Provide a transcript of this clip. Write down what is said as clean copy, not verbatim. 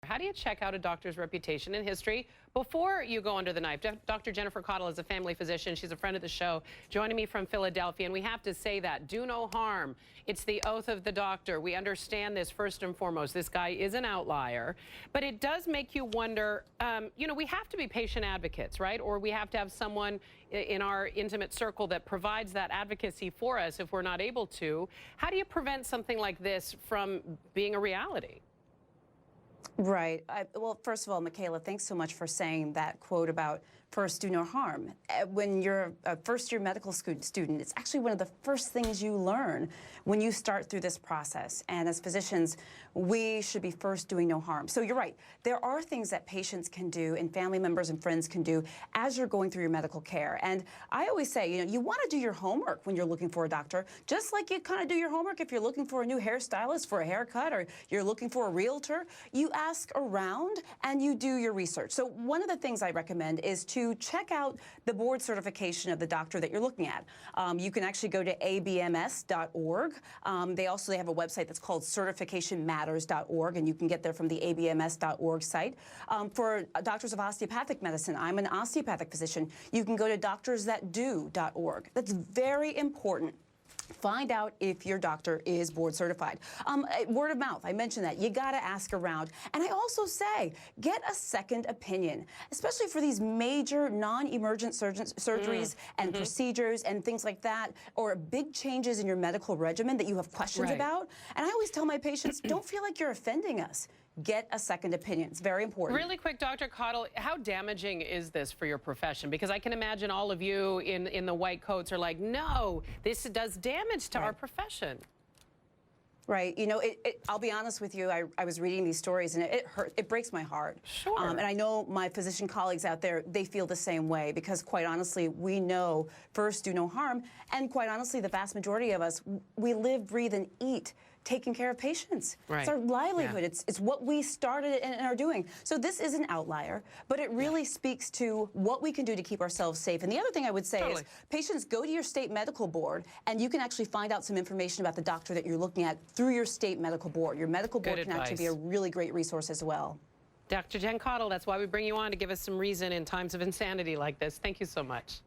How do you check out a doctor's reputation and history before you go under the knife? Dr. Jennifer Caudle is a family physician. She's a friend of the show, joining me from Philadelphia. And we have to say that. Do no harm. It's the oath of the doctor. We understand this first and foremost. This guy is an outlier. But it does make you wonder, we have to be patient advocates, right? Or we have to have someone in our intimate circle that provides that advocacy for us if we're not able to. How do you prevent something like this from being a reality? Right. Well, first of all, Michaela, thanks so much for saying that quote about first do no harm. When you're a first-year medical student, it's actually one of the first things you learn when you start through this process. And as physicians, we should be first doing no harm. So you're right. There are things that patients can do and family members and friends can do as you're going through your medical care. And I always say, you want to do your homework when you're looking for a doctor, just like you kind of do your homework if you're looking for a new hairstylist for a haircut or you're looking for a realtor. You ask around and you do your research. So one of the things I recommend is to check out the board certification of the doctor that you're looking at. You can actually go to abms.org. They have a website that's called certificationmatters.org, and you can get there from the abms.org site. For doctors of osteopathic medicine, I'm an osteopathic physician. You can go to doctorsthatdo.org. That's very important. Find out if your doctor is board certified. Word of mouth, I mentioned that. You got to ask around. And I also say, get a second opinion, especially for these major non-emergent surgeries and procedures and things like that, or big changes in your medical regimen that you have questions about. And I always tell my patients, don't feel like you're offending us. Get a second opinion. It's very important. Really quick, Dr. Caudle, how damaging is this for your profession? Because I can imagine all of you in the white coats are like, no, this does damage to our profession. Right. I'll be honest with you. I was reading these stories, and it hurt. It breaks my heart. Sure. And I know my physician colleagues out there, they feel the same way, because quite honestly, we know first do no harm. And quite honestly, the vast majority of us, we live, breathe, and eat taking care of patients. Right. It's our livelihood. Yeah. It's what we started and are doing. So this is an outlier, but it really speaks to what we can do to keep ourselves safe. And the other thing I would say is, patients, go to your state medical board, and you can actually find out some information about the doctor that you're looking at through your state medical board. Your medical board can actually be a really great resource as well. Dr. Jen Caudle, that's why we bring you on, to give us some reason in times of insanity like this. Thank you so much.